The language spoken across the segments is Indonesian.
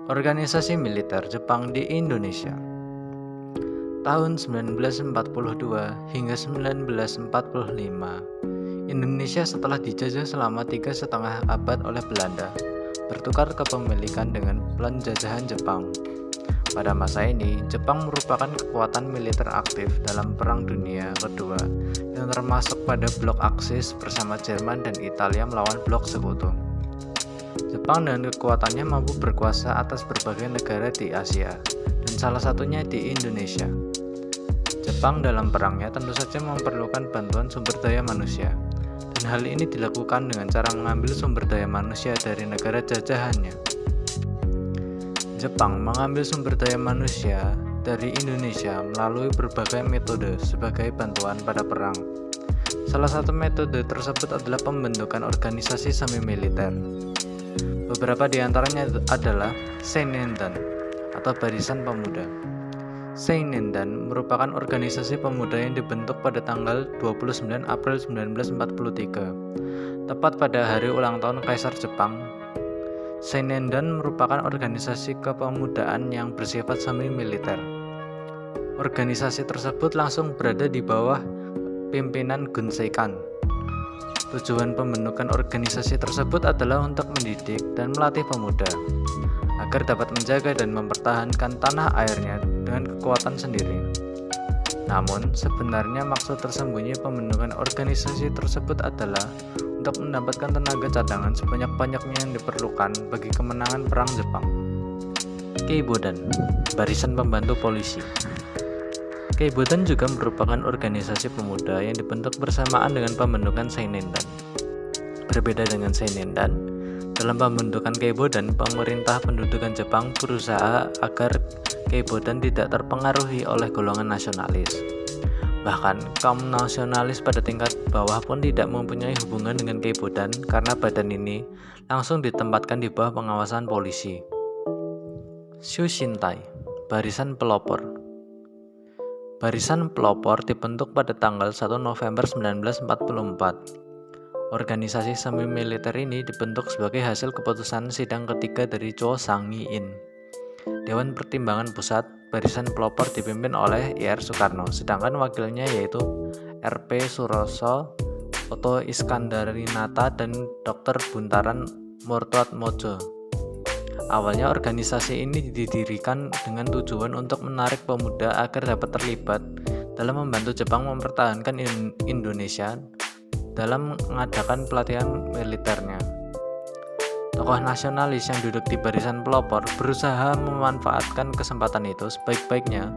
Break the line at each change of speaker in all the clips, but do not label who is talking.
Organisasi militer Jepang di Indonesia. Tahun 1942 hingga 1945, Indonesia setelah dijajah selama 3,5 abad oleh Belanda, bertukar kepemilikan dengan penjajahan Jepang. Pada masa ini, Jepang merupakan kekuatan militer aktif dalam Perang Dunia Kedua yang termasuk pada blok Aksis bersama Jerman dan Italia melawan blok Sekutu. Jepang dengan kekuatannya mampu berkuasa atas berbagai negara di Asia, dan salah satunya di Indonesia. Jepang dalam perangnya tentu saja memerlukan bantuan sumber daya manusia, dan hal ini dilakukan dengan cara mengambil sumber daya manusia dari negara jajahannya. Jepang mengambil sumber daya manusia dari Indonesia melalui berbagai metode sebagai bantuan pada perang. Salah satu metode tersebut adalah pembentukan organisasi semi-militer. Beberapa di antaranya adalah Seinendan atau Barisan Pemuda. Seinendan merupakan organisasi pemuda yang dibentuk pada tanggal 29 April 1943, tepat pada hari ulang tahun Kaisar Jepang. Seinendan merupakan organisasi kepemudaan yang bersifat semi-militer. Organisasi tersebut langsung berada di bawah pimpinan Gunseikan. Tujuan pembentukan organisasi tersebut adalah untuk mendidik dan melatih pemuda agar dapat menjaga dan mempertahankan tanah airnya dengan kekuatan sendiri. Namun, sebenarnya maksud tersembunyi pembentukan organisasi tersebut adalah untuk mendapatkan tenaga cadangan sebanyak-banyaknya yang diperlukan bagi kemenangan perang Jepang. Keibodan, Barisan Pembantu Polisi. Keibodan juga merupakan organisasi pemuda yang dibentuk bersamaan dengan pembentukan Seinendan. Berbeda dengan Seinendan, dalam pembentukan Keibodan, pemerintah pendudukan Jepang berusaha agar Keibodan tidak terpengaruhi oleh golongan nasionalis. Bahkan, kaum nasionalis pada tingkat bawah pun tidak mempunyai hubungan dengan Keibodan karena badan ini langsung ditempatkan di bawah pengawasan polisi. Shushintai, Barisan Pelopor. Barisan Pelopor dibentuk pada tanggal 1 November 1944. Organisasi semi-militer ini dibentuk sebagai hasil keputusan sidang ketiga dari Chosangi-in. Dewan Pertimbangan Pusat Barisan Pelopor dipimpin oleh Ir Soekarno, sedangkan wakilnya yaitu RP Suroso, Oto Iskandarinata, dan Dr. Buntaran Murtoatmojo. Awalnya organisasi ini didirikan dengan tujuan untuk menarik pemuda agar dapat terlibat dalam membantu Jepang mempertahankan Indonesia dalam mengadakan pelatihan militernya. Tokoh nasionalis yang duduk di Barisan Pelopor berusaha memanfaatkan kesempatan itu sebaik-baiknya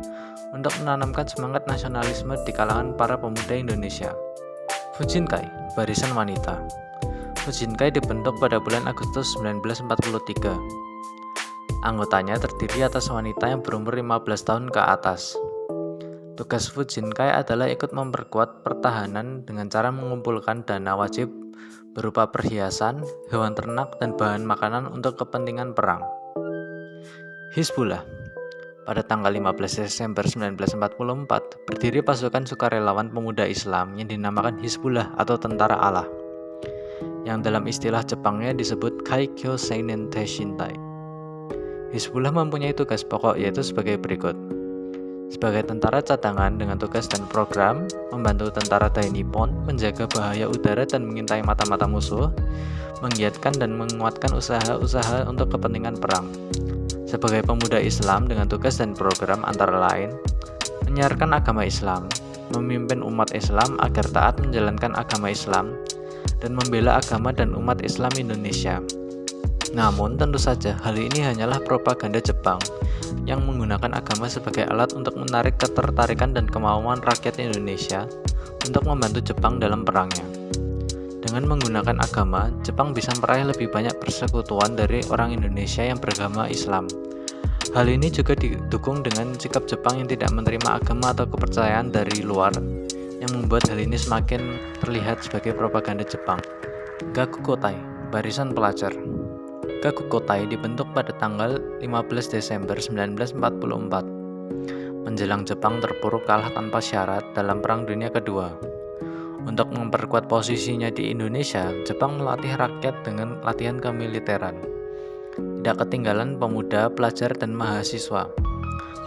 untuk menanamkan semangat nasionalisme di kalangan para pemuda Indonesia. Fujinkai, Barisan Wanita. Fujinkai dibentuk pada bulan Agustus 1943. Anggotanya terdiri atas wanita yang berumur 15 tahun ke atas. Tugas Fujinkai adalah ikut memperkuat pertahanan dengan cara mengumpulkan dana wajib berupa perhiasan, hewan ternak, dan bahan makanan untuk kepentingan perang. Hizbullah. Pada tanggal 15 Desember 1944, berdiri pasukan sukarelawan pemuda Islam yang dinamakan Hizbullah atau Tentara Allah, yang dalam istilah Jepangnya disebut Kaikyo Seinen Teishintai. Hizbullah mempunyai tugas pokok yaitu sebagai berikut. Sebagai tentara cadangan dengan tugas dan program, membantu tentara Dai Nippon menjaga bahaya udara dan mengintai mata-mata musuh, menggiatkan dan menguatkan usaha-usaha untuk kepentingan perang. Sebagai pemuda Islam dengan tugas dan program antara lain, menyiarkan agama Islam, memimpin umat Islam agar taat menjalankan agama Islam, dan membela agama dan umat Islam Indonesia. Namun tentu saja hal ini hanyalah propaganda Jepang yang menggunakan agama sebagai alat untuk menarik ketertarikan dan kemauan rakyat Indonesia untuk membantu Jepang dalam perangnya. Dengan menggunakan agama, Jepang bisa meraih lebih banyak persekutuan dari orang Indonesia yang beragama Islam. Hal ini juga didukung dengan sikap Jepang yang tidak menerima agama atau kepercayaan dari luar, yang membuat hal ini semakin terlihat sebagai propaganda Jepang. Gakukotai, Barisan Pelajar. Gakukotai dibentuk pada tanggal 15 Desember 1944, menjelang Jepang terpuruk kalah tanpa syarat dalam Perang Dunia Kedua. Untuk memperkuat posisinya di Indonesia, Jepang melatih rakyat dengan latihan kemiliteran. Tidak ketinggalan pemuda, pelajar, dan mahasiswa.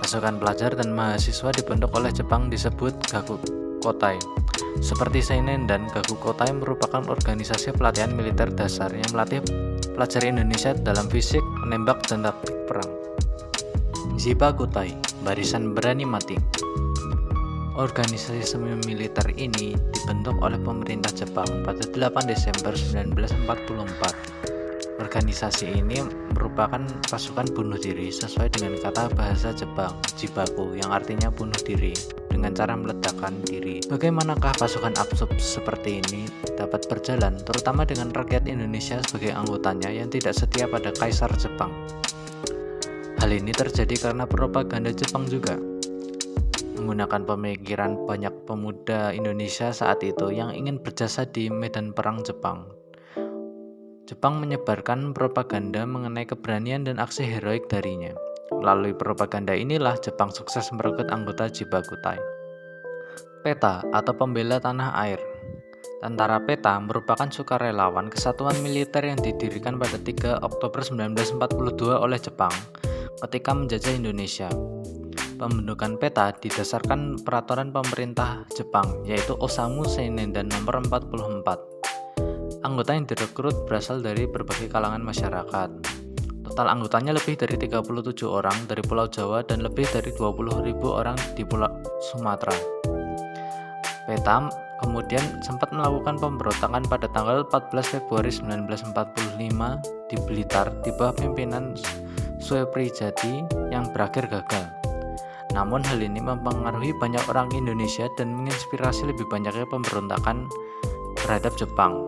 Pasukan pelajar dan mahasiswa dibentuk oleh Jepang disebut Gakukotai. Seperti Seinen dan Gakukotai merupakan organisasi pelatihan militer dasar yang melatih pelajar Indonesia dalam fisik, menembak, dan taktik perang. Jibakutai, barisan berani mati. Organisasi semi militer ini dibentuk oleh pemerintah Jepang pada 8 Desember 1944. Organisasi ini merupakan pasukan bunuh diri sesuai dengan kata bahasa Jepang, jibaku, yang artinya bunuh diri dengan cara meledakkan diri. Bagaimanakah pasukan absurd seperti ini dapat berjalan, terutama dengan rakyat Indonesia sebagai anggotanya yang tidak setia pada Kaisar Jepang? Hal ini terjadi karena propaganda Jepang juga. Menggunakan pemikiran banyak pemuda Indonesia saat itu yang ingin berjasa di medan perang Jepang. Jepang menyebarkan propaganda mengenai keberanian dan aksi heroik darinya. Melalui propaganda inilah Jepang sukses merekrut anggota Jibakutai. PETA atau Pembela Tanah Air. Tentara PETA merupakan sukarelawan kesatuan militer yang didirikan pada 3 Oktober 1942 oleh Jepang ketika menjajah Indonesia. Pembentukan PETA didasarkan peraturan pemerintah Jepang, yaitu Osamu Seinendan nomor 44. Anggota yang direkrut berasal dari berbagai kalangan masyarakat. Total anggotanya lebih dari 37 orang dari Pulau Jawa dan lebih dari 20.000 orang di Pulau Sumatera. PETA kemudian sempat melakukan pemberontakan pada tanggal 14 Februari 1945 di Blitar di bawah pimpinan Sueprijadi yang berakhir gagal. Namun hal ini mempengaruhi banyak orang Indonesia dan menginspirasi lebih banyaknya pemberontakan terhadap Jepang.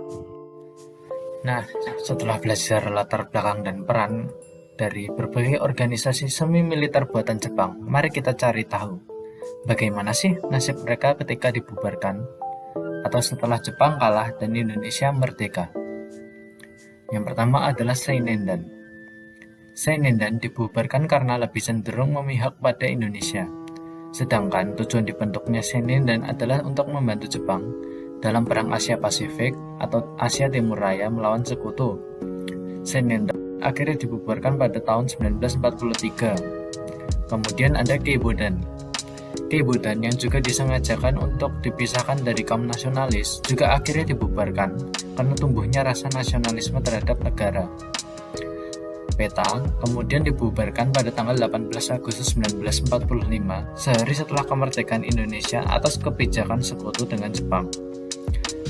Nah, setelah belajar latar belakang dan peran dari berbagai organisasi semi militer buatan Jepang, mari kita cari tahu bagaimana sih nasib mereka ketika dibubarkan atau setelah Jepang kalah dan Indonesia merdeka. Yang pertama adalah Seinendan. Seinendan dibubarkan karena lebih cenderung memihak pada Indonesia. Sedangkan tujuan dibentuknya Seinendan adalah untuk membantu Jepang dalam Perang Asia Pasifik atau Asia Timur Raya melawan sekutu. Seinendan akhirnya dibubarkan pada tahun 1943. Kemudian ada Keibodan. Keibodan yang juga disengajakan untuk dipisahkan dari kaum nasionalis juga akhirnya dibubarkan karena tumbuhnya rasa nasionalisme terhadap negara. PETA kemudian dibubarkan pada tanggal 18 Agustus 1945, sehari setelah kemerdekaan Indonesia atas kebijakan sekutu dengan Jepang.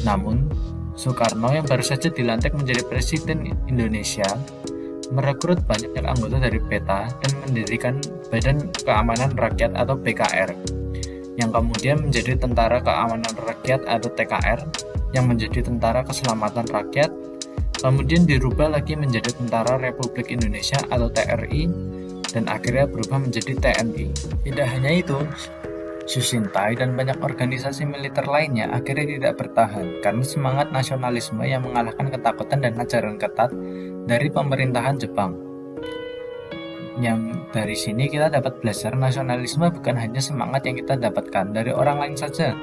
Namun, Soekarno yang baru saja dilantik menjadi Presiden Indonesia merekrut banyak anggota dari PETA dan mendirikan Badan Keamanan Rakyat atau BKR, yang kemudian menjadi Tentara Keamanan Rakyat atau TKR, yang menjadi Tentara Keselamatan Rakyat, kemudian dirubah lagi menjadi Tentara Republik Indonesia atau TRI, dan akhirnya berubah menjadi TNI. Tidak hanya itu, Shusintai dan banyak organisasi militer lainnya akhirnya tidak bertahan karena semangat nasionalisme yang mengalahkan ketakutan dan ajaran ketat dari pemerintahan Jepang. Yang dari sini kita dapat belajar nasionalisme bukan hanya semangat yang kita dapatkan dari orang lain saja,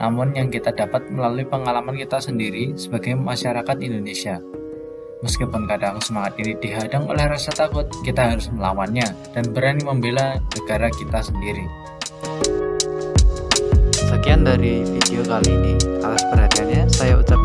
namun yang kita dapat melalui pengalaman kita sendiri sebagai masyarakat Indonesia. Meskipun kadang semangat ini dihadang oleh rasa takut, kita harus melawannya dan berani membela negara kita sendiri. Sekian dari video kali ini. Atas perhatiannya, saya ucapkan